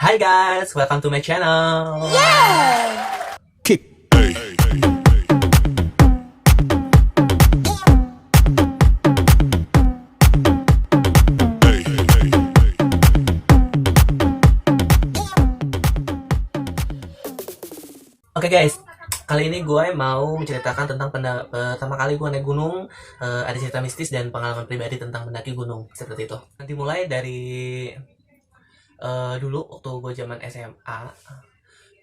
Hi guys, welcome to my channel. Kick. Oke guys, kali ini gue mau menceritakan tentang pertama kali gue naik gunung. Ada cerita mistis dan pengalaman pribadi tentang mendaki gunung seperti itu. Nanti mulai dari dulu waktu gue zaman SMA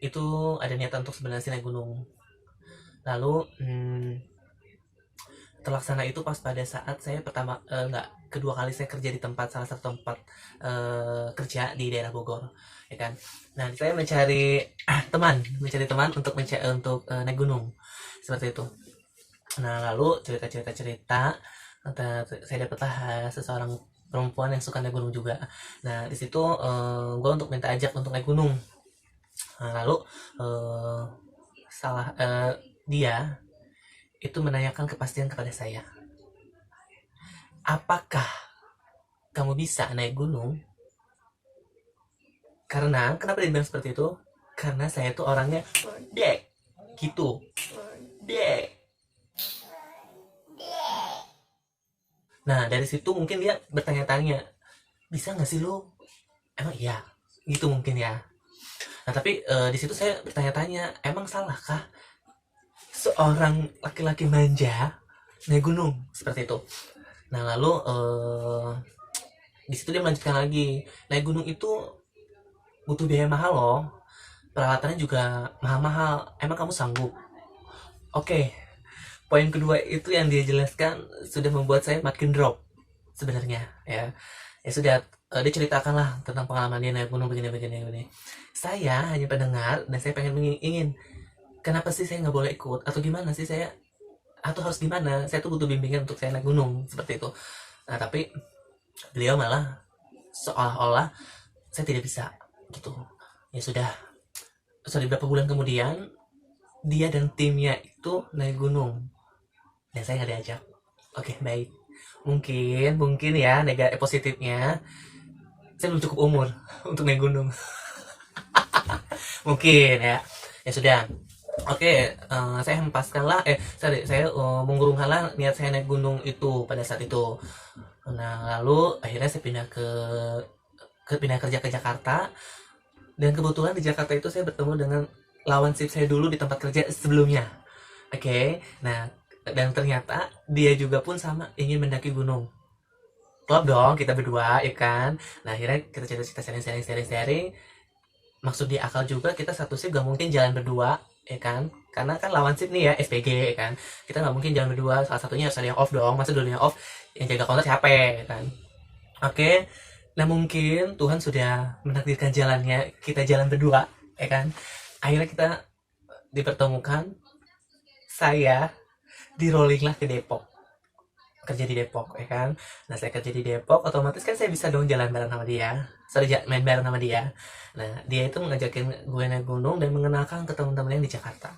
itu ada niatan untuk sebenarnya sih naik gunung. Lalu terlaksana itu pas pada saat saya kedua kali saya kerja di salah satu tempat kerja di daerah Bogor, ya kan. Nah, saya mencari teman untuk naik gunung seperti itu. Nah, lalu cerita saya dapatlah seseorang perempuan yang suka naik gunung juga. Nah, di situ gue untuk minta ajak untuk naik gunung. Nah, lalu eh, dia itu menanyakan kepastian kepada saya, apakah kamu bisa naik gunung? Kenapa dia bilang seperti itu? Karena saya tuh orangnya dek gitu, dek. Nah, dari situ mungkin dia bertanya-tanya, bisa nggak sih lu? Emang iya, gitu mungkin ya. Nah, tapi di situ saya bertanya-tanya, emang salahkah seorang laki-laki manja naik gunung seperti itu? Nah, lalu di situ dia melanjutkan lagi, naik gunung itu butuh biaya mahal loh, peralatannya juga mahal-mahal. Emang kamu sanggup? Oke, poin kedua itu yang dia jelaskan sudah membuat saya makin drop sebenarnya, ya. Ya sudah, dia ceritakanlah tentang pengalaman dia naik gunung begini. Saya hanya pendengar dan saya ingin, kenapa sih saya nggak boleh ikut, atau gimana sih saya, atau harus gimana, saya tuh butuh bimbingan untuk saya naik gunung seperti itu. Nah, tapi beliau malah seolah-olah saya tidak bisa gitu. Ya sudah, beberapa bulan kemudian dia dan timnya itu naik gunung dan saya nggak diajak. Oke, baik, mungkin ya positifnya saya belum cukup umur untuk naik gunung. Mungkin ya. Ya sudah, oke. Saya hempaskanlah, saya mengurungkanlah niat saya naik gunung itu pada saat itu. Nah, lalu akhirnya saya pindah kerja ke Jakarta, dan kebetulan di Jakarta itu saya bertemu dengan lawan shift saya dulu di tempat kerja sebelumnya. Oke. Nah, dan ternyata dia juga pun sama, ingin mendaki gunung. Klop dong kita berdua, ya kan. Nah, akhirnya kita cerita-cerita, sharing. Maksud di akal juga, kita satu shift gak mungkin jalan berdua, ya kan, karena kan lawan shift nih ya, SPG, ya kan. Kita nggak mungkin jalan berdua, salah satunya harus ada yang off dong. Masa dulu yang off, yang jaga counter siapa, ya kan. Oke. Nah, mungkin Tuhan sudah menakdirkan jalannya kita jalan berdua, ya kan. Akhirnya kita dipertemukan, saya di rolling lah ke Depok, kerja di Depok, ya kan. Nah, saya kerja di Depok, otomatis kan saya bisa dong jalan bareng sama dia, main bareng sama dia. Nah, dia itu mengajakin gue naik gunung dan mengenalkan ke teman-teman yang di Jakarta.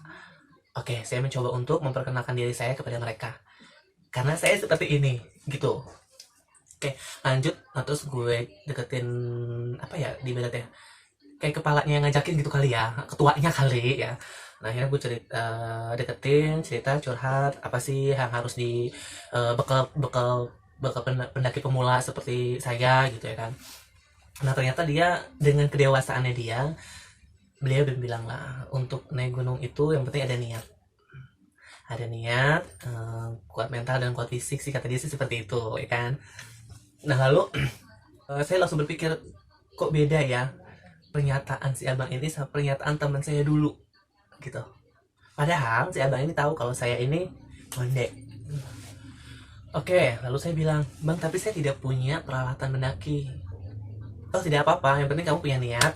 Oke, saya mencoba untuk memperkenalkan diri saya kepada mereka, karena saya seperti ini gitu. Oke, lanjut. Nah, terus gue deketin, apa ya di ya, kayak kepalanya yang ngajakin gitu kali ya, ketuanya kali ya. Nah, akhirnya gue deketin, cerita, curhat apa sih yang harus di bekal pendaki pemula seperti saya gitu, ya kan. Nah, ternyata dia dengan kedewasaannya beliau udah bilang lah, untuk naik gunung itu yang penting ada niat, kuat mental dan kuat fisik sih, kata dia sih seperti itu, ya kan. Nah, lalu saya langsung berpikir, kok beda ya pernyataan si abang ini sama pernyataan teman saya dulu gitu. Padahal si abang ini tahu kalau saya ini ngondek. Oke, lalu saya bilang, bang, tapi saya tidak punya peralatan mendaki. Oh, tidak apa-apa, yang penting kamu punya niat,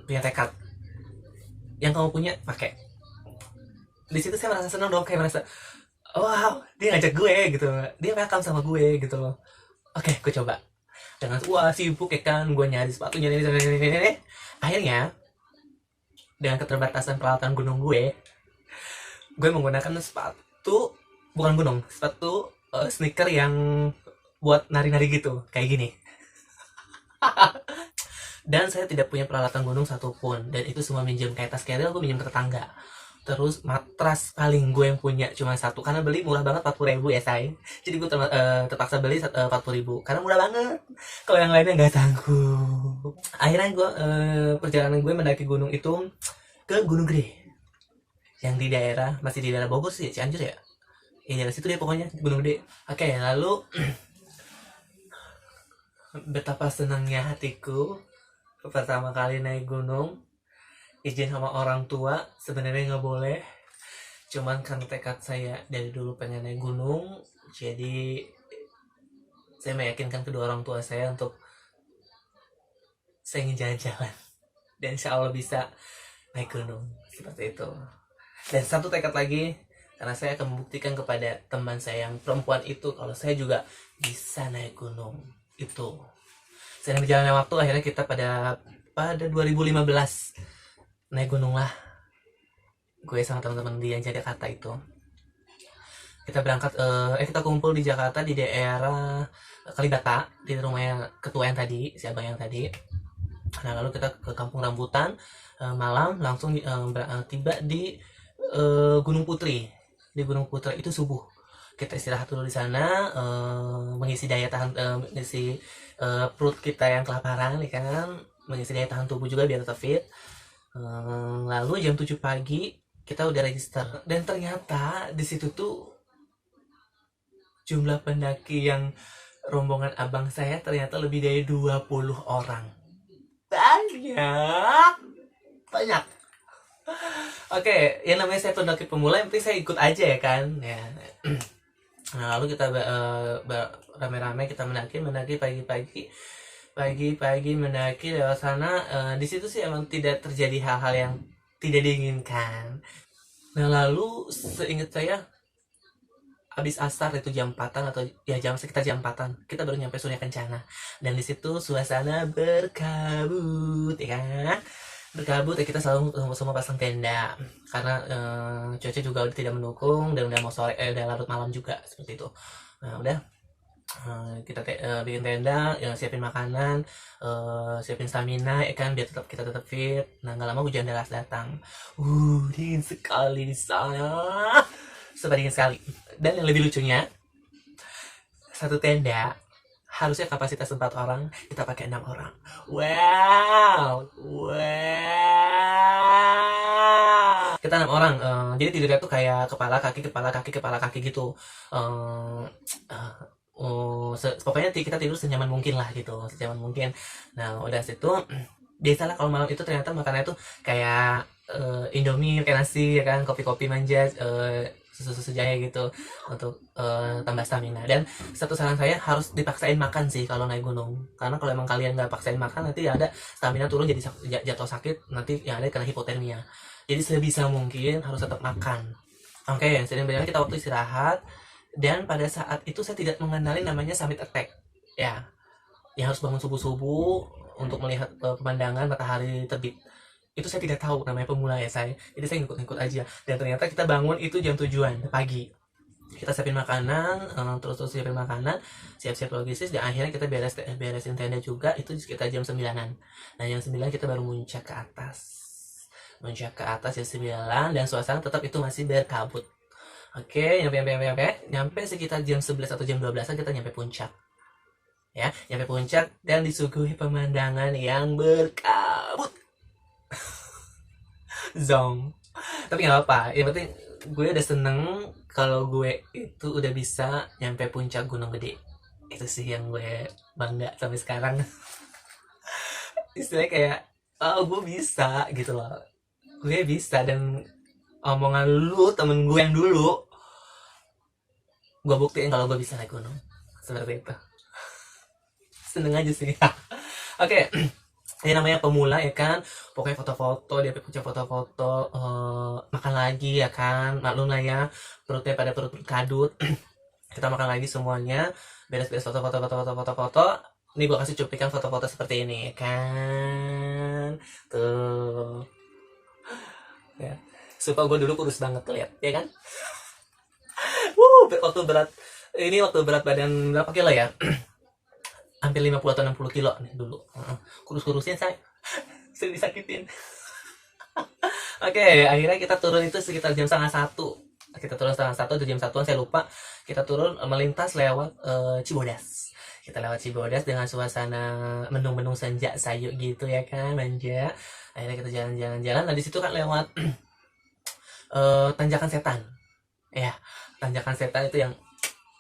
punya tekad. Yang kamu punya pakai. Di situ saya merasa senang dong, kayak merasa, wow, dia ngajak gue gitu, dia welcome sama gue gitu loh. Oke, gue coba. Dengan wah sibuk, ya kan, gue nyari sepatu, nyari. Akhirnya dengan keterbatasan peralatan gunung gue menggunakan sepatu, bukan gunung, sepatu sneaker yang buat nari-nari gitu, kayak gini. Dan saya tidak punya peralatan gunung satupun, dan itu semua minjem, kayak tas keril gue minjem ke tetangga. Terus matras paling gue yang punya cuma satu, karena beli murah banget 40.000 ya say. Jadi gue terpaksa beli 40.000 karena murah banget. Kalau yang lainnya nggak sanggup. Akhirnya gue perjalanan gue mendaki gunung itu ke Gunung Gede, yang di daerah, masih di daerah Bogor sih, Cianjur ya. Ya dari situ deh pokoknya, Gunung Gede. Oke, lalu betapa senangnya hatiku pertama kali naik gunung. Izin sama orang tua sebenarnya nggak boleh, cuman karena tekad saya dari dulu pengen naik gunung, jadi saya meyakinkan kedua orang tua saya untuk saya ingin jalan-jalan dan insya Allah bisa naik gunung seperti itu. Dan satu tekad lagi, karena saya akan membuktikan kepada teman saya yang perempuan itu kalau saya juga bisa naik gunung itu. Seiring berjalannya waktu, akhirnya kita pada 2015 naik gunung lah, gue sama teman-teman di Jakarta itu. Kita berangkat, kita kumpul di Jakarta di daerah Kalibata, di rumahnya ketua yang tadi, si abang yang tadi. Nah lalu kita ke Kampung Rambutan, malam langsung tiba di Gunung Putri. Di Gunung Putri itu subuh. Kita istirahat dulu di sana, mengisi daya tahan, mengisi perut kita yang kelaparan, ya kan, mengisi daya tahan tubuh juga biar tetap fit. Lalu jam 7 pagi kita udah register, dan ternyata di situ tuh jumlah pendaki yang rombongan abang saya ternyata lebih dari 20 orang. Banyak. Oke, yang namanya saya pendaki pemula, yang penting saya ikut aja ya kan ya. Nah lalu kita rame-rame kita mendaki pagi-pagi mendaki lewat sana. Di situ sih emang tidak terjadi hal-hal yang tidak diinginkan. Nah lalu seingat saya habis asar itu jam 4-an atau ya sekitar jam 4-an kita baru nyampe Surya Kencana, dan di situ suasana berkabut ya kan. Berkabut ya, kita selalu semua pasang tenda karena cuaca juga udah tidak mendukung dan udah mau sore, udah larut malam juga seperti itu. Nah udah, kita bikin tenda, ya, siapin makanan, siapin stamina ya kan, biar kita tetap fit. Nah nggak lama hujan deras datang, dingin sekali di sana, dingin sekali. Dan yang lebih lucunya, satu tenda harusnya kapasitas 4 orang, kita pakai 6 orang. Wow. Kita 6 orang, jadi tidurnya tuh kayak kepala kaki gitu. Pokoknya kita tidur senyaman mungkin lah gitu, senyaman mungkin. Nah udah situ, biasalah kalau malam itu ternyata makannya tuh kayak Indomie kayak nasi ya kan, kopi-kopi manja, susu jahe gitu untuk tambah stamina. Dan satu saran saya, harus dipaksain makan sih kalau naik gunung, karena kalau emang kalian nggak paksain makan nanti ada stamina turun, jadi jatuh sakit, nanti yang ada kena hipotermia. Jadi sebisa mungkin harus tetap makan. Oke, yang sering berjalan kita waktu istirahat, dan pada saat itu saya tidak mengenali namanya summit attack ya, yang harus bangun subuh untuk melihat pemandangan matahari terbit. Itu saya tidak tahu, namanya pemula ya saya, jadi saya ngikut-ngikut aja. Dan ternyata kita bangun itu jam 7-an pagi, kita siapin makanan, terus siapin makanan, siap-siap logistis, dan akhirnya kita beresin tenda juga itu sekitar jam 9-an. Nah jam 9 kita baru muncak ke atas jam 9, dan suasana tetap itu masih berkabut. Oke, nyampe sekitar jam 11 atau jam 12-an kita nyampe puncak ya, dan disuguhi pemandangan yang berkabut. Zong. Tapi nggak apa-apa, yang penting gue udah seneng kalau gue itu udah bisa nyampe puncak Gunung Gede. Itu sih yang gue bangga sampai sekarang. Istilahnya kayak, gue bisa gitu loh, gue bisa. Dan omongan lu temen gue yang dulu, gue buktiin kalau gue bisa naik gunung seperti itu. Seneng aja sih. Oke. Ini namanya pemula ya kan, pokoknya foto-foto, dia punya foto-foto, makan lagi ya kan, maklum lah ya, perutnya pada perut kadut. Kita makan lagi semuanya, beres-beres foto-foto. Ini gue kasih cuplikan foto-foto seperti ini ya kan, tuh ya, supaya gue dulu kurus banget tuh, lihat ya kan. Waktu berat badan berapa kilo ya? hampir 50 atau 60 kilo nih dulu. Kurus-kurusnya saya sering disakitin. Oke, akhirnya kita turun itu sekitar jam setengah satu. Kita turun setengah satu atau jam satuan saya lupa. Kita turun melintas lewat Cibodas. Kita lewat Cibodas dengan suasana mendung-mendung senja sayu gitu ya kan, manja. Akhirnya kita jalan-jalan-jalan. Nah di situ kan lewat tanjakan setan. Ya, tanjakan setan itu yang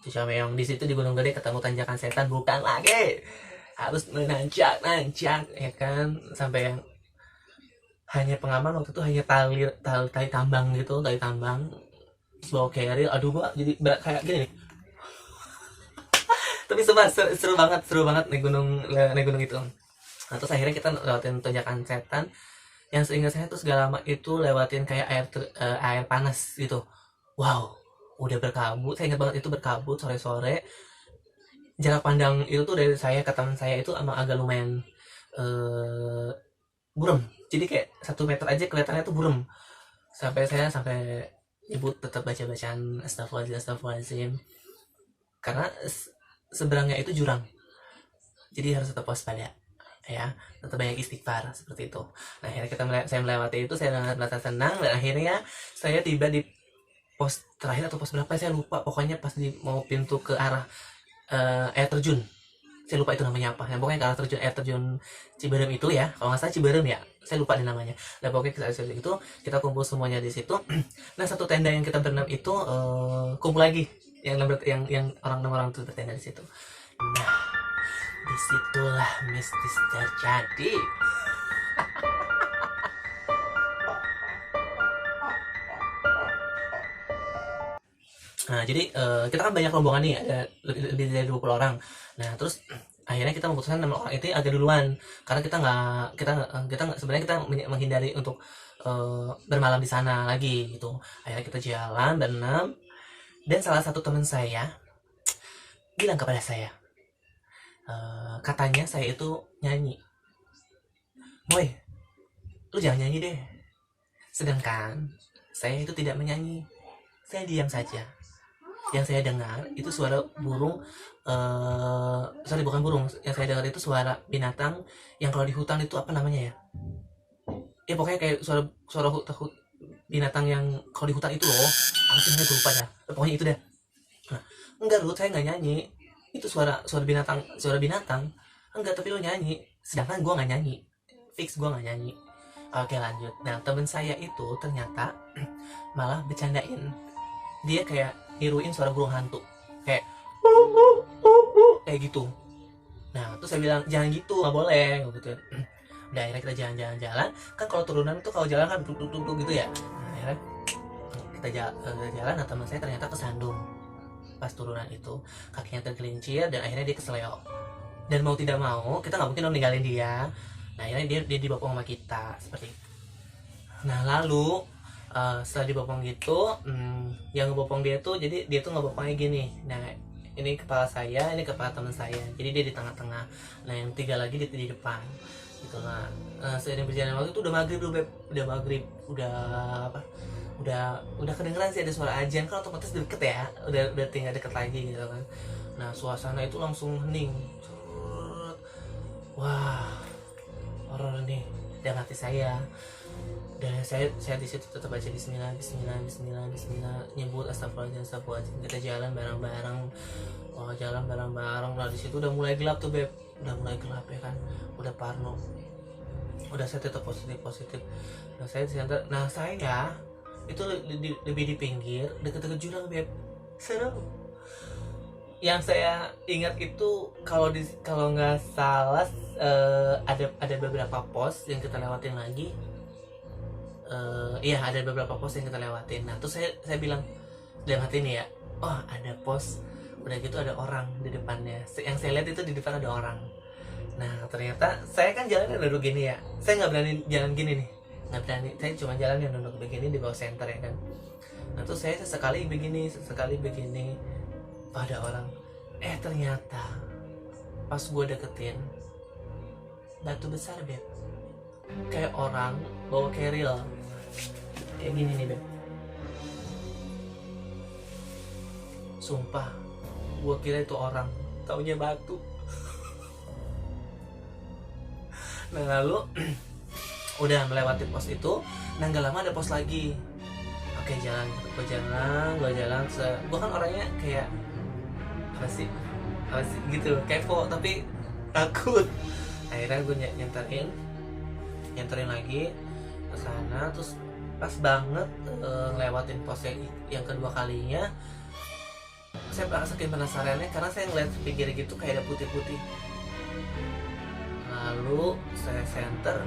Cicameong. Di situ di Gunung Gede ketemu tanjakan setan, bukan lagi harus menanjak ya kan, sampai yang hanya pengaman waktu itu hanya tali tambang gitu, tali tambang bawa carrier. Aduh gua jadi berat kayak gini nih. Tapi seru banget naik gunung itu. Nah terus akhirnya kita lewatin tanjakan setan. Yang seingat saya tuh segala lama itu lewatin kayak air panas gitu. Wow, udah berkabut. Saya ingat banget itu berkabut sore-sore. Jarak pandang itu tuh dari saya ke teman saya itu agak lumayan burem. Jadi kayak 1 meter aja kelihatannya tuh burem. Sampai nyebut tetap baca-bacaan astagfirullahaladzim. Karena seberangnya itu jurang. Jadi harus tetap waspada. Ya, tetap banyak istighfar seperti itu. Nah, akhirnya saya melewati itu, saya merasa senang, dan akhirnya saya tiba di pos terakhir atau pos berapa saya lupa, pokoknya pas mau pintu ke arah air terjun, saya lupa itu namanya apa, yang pokoknya ke arah air terjun Ciberem itu ya, kalau nggak salah Ciberem ya, saya lupa deh namanya. Dan pokoknya itu kita kumpul semuanya di situ. Nah satu tenda yang kita berenam itu kumpul lagi, yang orang itu bertenda di situ. Nah disitulah mistis terjadi. Nah, jadi kita kan banyak rombongan nih, ada lebih dari 20 orang. Nah, terus akhirnya kita memutuskan 6 orang itu agak duluan karena sebenarnya kita menghindari untuk bermalam di sana lagi gitu. Akhirnya kita jalan berenam, dan salah satu teman saya bilang kepada saya, katanya saya itu nyanyi. Boy, lu jangan nyanyi deh. Sedangkan saya itu tidak menyanyi, saya diam saja. Yang saya dengar itu suara burung, bukan burung, yang saya dengar itu suara binatang yang kalau di hutan itu apa namanya ya, ya pokoknya kayak suara binatang yang kalau di hutan itu loh, apa sih namanya, lupa dah, pokoknya itu deh. Nah, enggak Ruth, saya nggak nyanyi, itu suara binatang enggak, tapi lo nyanyi, sedangkan gue nggak nyanyi, fix gue nggak nyanyi. Oke lanjut. Nah temen saya itu ternyata malah bercandain, dia kayak niruin suara burung hantu kayak gitu. Nah terus saya bilang jangan gitu, nggak boleh gitu. Udah akhirnya kita jalan kan, kalau turunan tuh kalau jalan kan duduk gitu ya. Nah, akhirnya kita jalan, nah teman saya ternyata kesandung pas turunan itu, kakinya tergelincir dan akhirnya dia keseleo. Dan mau tidak mau kita nggak mungkin ninggalin dia. Nah akhirnya dia dibopong sama kita seperti itu. Nah lalu setelah dibopong gitu, yang ngebopong dia tuh, jadi dia tuh ngebopongnya gini. Nah ini kepala saya, ini kepala teman saya, jadi dia di tengah-tengah. Nah yang 3 lagi di depan gitu. Nah seiring berjalan waktu itu udah maghrib udah kedengeran sih ada suara ajan, kan otomatis deket ya, udah tinggal deket lagi gitu kan. Nah suasana itu langsung hening. Wah, horor nih dalam hati saya. Dan saya di situ tetap baca bismillah, nyebut astagfirullahaladzim. Kita jalan bareng-bareng. Nah di situ udah mulai gelap tuh beb, udah mulai gelap ya kan, udah parno, udah saya tetap positif. Nah saya itu lebih di pinggir, deket-deket jurang beb, seru. Yang saya ingat itu kalau nggak salah ada beberapa pos yang kita lewatin lagi. Iya ada beberapa pos yang kita lewatin. Nah terus saya bilang dalam hati ini ya, oh ada pos, udah gitu ada orang di depannya. Yang saya lihat itu di depan ada orang. Nah ternyata saya kan jalannya duduk gini ya, saya nggak berani jalan gini nih, nggak berani. Saya cuma jalan yang duduk begini di bawah senter ya kan. Nah terus saya sekali begini ada orang. Ternyata pas gue deketin, batu besar beb, kayak orang bawa keril kayak gini nih beb. Sumpah gue kira itu orang, taunya batu. Nah lalu udah melewati pos itu, nah nggak lama ada pos lagi. Oke jalan, gue jalan, gue kan orangnya kayak apa sih gitu, kepo tapi takut. Akhirnya gue nyenterin lagi ke sana, terus pas banget ngelewatin pos yang kedua kalinya, saya saking penasarannya karena saya ngeliat pinggir gitu kayak ada putih-putih. Lalu saya center,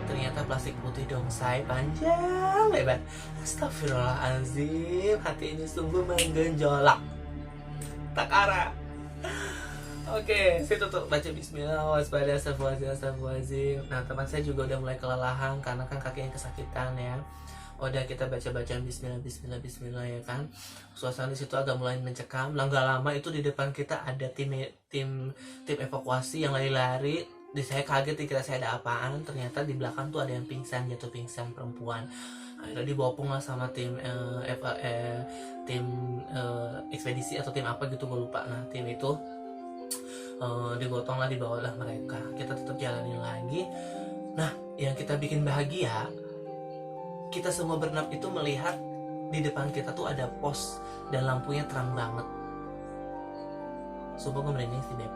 ternyata plastik putih dong, saya panjang lebar. Astagfirullahaladzim, hati ini sungguh menggenjolak tak arah. Oke, saya tutup baca bismillah, waspada, astagfirullahaladzim. Nah teman saya juga udah mulai kelelahan karena kan kakinya kesakitan ya. Udah kita baca bismillah ya kan. Suasana di situ agak mulai mencekam. Nggak lama itu di depan kita ada tim evakuasi yang lari-lari. Saya kaget, dikira saya ada apaan. Ternyata di belakang tuh ada yang jatuh pingsan perempuan. Akhirnya dibopong lah sama tim ekspedisi atau tim apa gitu, gue lupa. Nah tim itu digotong lah, dibawa lah mereka. Kita tetap jalanin lagi. Nah yang kita bikin bahagia, kita semua berenam itu melihat di depan kita tuh ada pos dan lampunya terang banget. Sumpah gue merinding sih Beb.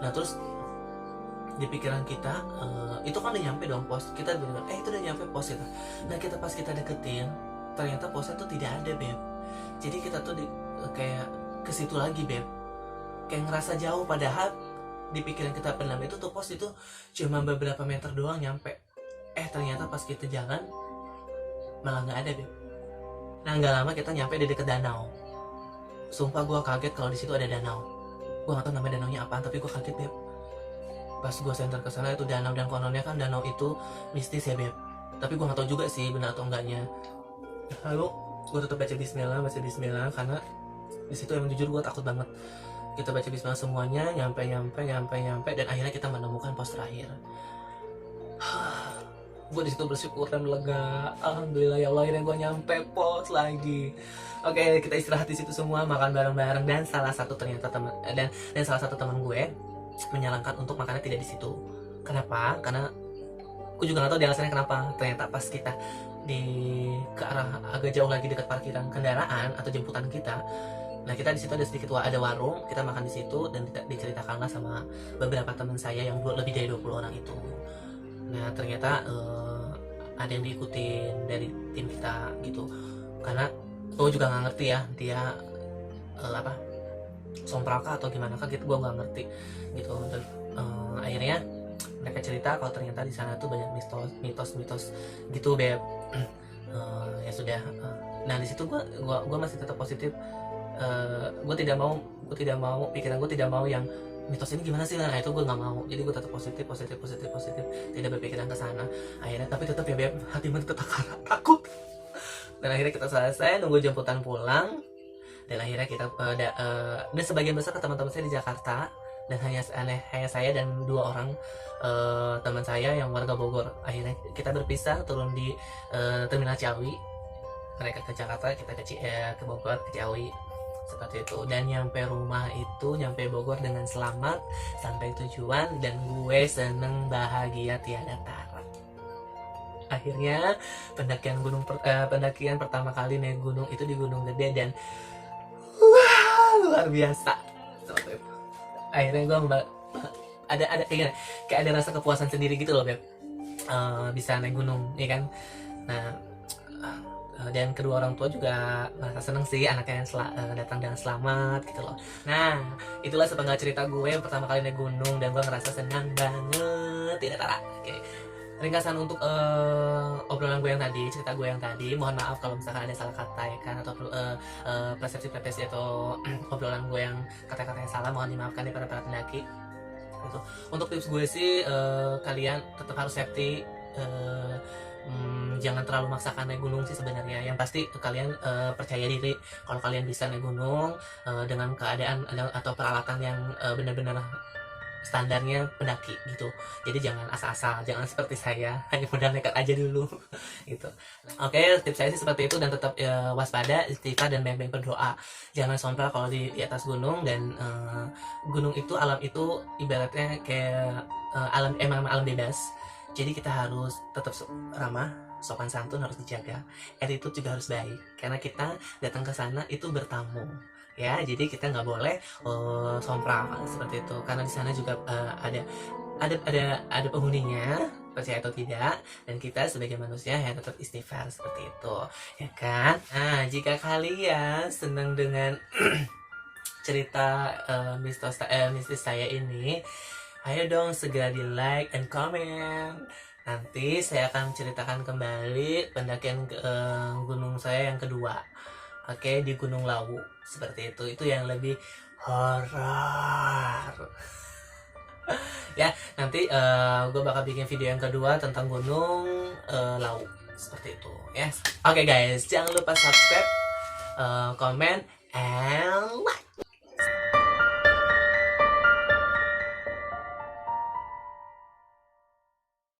Nah terus di pikiran kita itu kan udah nyampe dong pos, kita bilang itu udah nyampe pos kita. Nah pas kita deketin, ternyata posnya tuh tidak ada Beb. Jadi kita tuh kayak ke situ lagi Beb, kayak ngerasa jauh, padahal di pikiran kita penam itu tuh pos itu cuma beberapa meter doang nyampe. Ternyata pas kita jalan malah nggak ada Beb. Nah nggak lama kita nyampe di dekat danau. Sumpah gue kaget kalau di situ ada danau. Gue nggak tahu nama danaunya apaan, tapi gue kaget Beb. Pas gue center ke sana itu danau, dan kononnya kan danau itu mistis ya Beb. Tapi gue nggak tahu juga sih benar atau enggaknya. Lalu gue tetap baca bismillah karena di situ emang jujur gue takut banget. Kita baca bismillah semuanya, nyampe dan akhirnya kita menemukan pos terakhir. Gue di situ bersyukur dan lega. Alhamdulillah ya Allah, akhirnya gue nyampe pos lagi. Oke, kita istirahat di situ semua, makan bareng-bareng, dan salah satu teman gue menyarankan untuk makannya tidak di situ. Kenapa? Karena aku juga nggak tahu dia alasannya kenapa. Ternyata pas kita ke arah agak jauh lagi dekat parkiran kendaraan atau jemputan kita, nah kita di situ ada warung, kita makan di situ, dan diceritakanlah sama beberapa teman saya yang lebih dari 20 orang itu. Nah ternyata ada yang diikutin dari tim kita gitu, karena gue juga nggak ngerti ya dia sompraka atau gimana kan gitu, gue nggak ngerti gitu. Dan akhirnya mereka cerita kalau ternyata di sana tuh banyak mitos gitu Beb. Ya sudah. Nah di situ gue masih tetap positif. Gue tidak mau pikiran gue tidak mau yang mitos ini gimana sih, nah itu gue nggak mau. Jadi gue tetap positif, tidak berpikiran ke sana. Akhirnya tapi tetap ya Beb, hati tetap takut. Dan akhirnya kita selesai nunggu jemputan pulang, dan akhirnya kita dan sebagian besar teman-teman saya di Jakarta, dan hanya saya dan 2 orang teman saya yang warga Bogor. Akhirnya kita berpisah, turun di Terminal Ciawi. Mereka ke Jakarta, kita ke Bogor, ke Ciawi, seperti itu. Dan nyampe Bogor dengan selamat sampai tujuan, dan gue seneng bahagia tiada tara. Akhirnya pendakian pertama kali naik gunung itu di Gunung Gede, dan luar biasa. Akhirnya gue ada kayak ada rasa kepuasan sendiri gitu loh Beb, bisa naik gunung ya kan. Nah dan kedua orang tua juga merasa seneng sih anaknya yang datang dengan selamat gitu loh. Nah itulah sepenggal cerita gue yang pertama kali naik gunung, dan gue ngerasa senang banget tidak tara. Oke, ringkasan untuk obrolan gue yang tadi, cerita gue yang tadi. Mohon maaf kalau misalkan ada salah kata ya kan, atau persepsi atau obrolan gue yang kata-katanya salah, mohon dimaafkan ya para pendaki gitu. Untuk tips gue sih, kalian tetap harus safety, jangan terlalu maksakan naik gunung sih sebenarnya. Yang pasti kalian percaya diri kalau kalian bisa naik gunung dengan keadaan atau peralatan yang benar-benar standarnya pendaki gitu. Jadi jangan asal-asal, jangan seperti saya hanya modal nekat aja dulu gitu. Oke, tips saya sih seperti itu, dan tetap waspada, istighfar, dan banyak-banyak berdoa. Jangan sompral kalau di atas gunung, dan gunung itu, alam itu ibaratnya kayak alam, emang alam bebas. Jadi kita harus tetap ramah, sopan santun harus dijaga, attitude juga harus baik, karena kita datang ke sana itu bertamu ya. Jadi kita nggak boleh sompral seperti itu, karena di sana juga ada penghuninya, percaya atau tidak, dan kita sebagai manusia ya tetap istighfar seperti itu, ya kan. Nah, jika kalian senang dengan cerita mistis saya ini, ayo dong segera di like and comment. Nanti saya akan ceritakan kembali pendakian ke gunung saya yang kedua. Oke, di Gunung Lawu. Seperti itu. Itu yang lebih horor. Ya, nanti gue bakal bikin video yang kedua tentang Gunung Lawu. Seperti itu, ya. Oke guys, jangan lupa subscribe, comment, and like.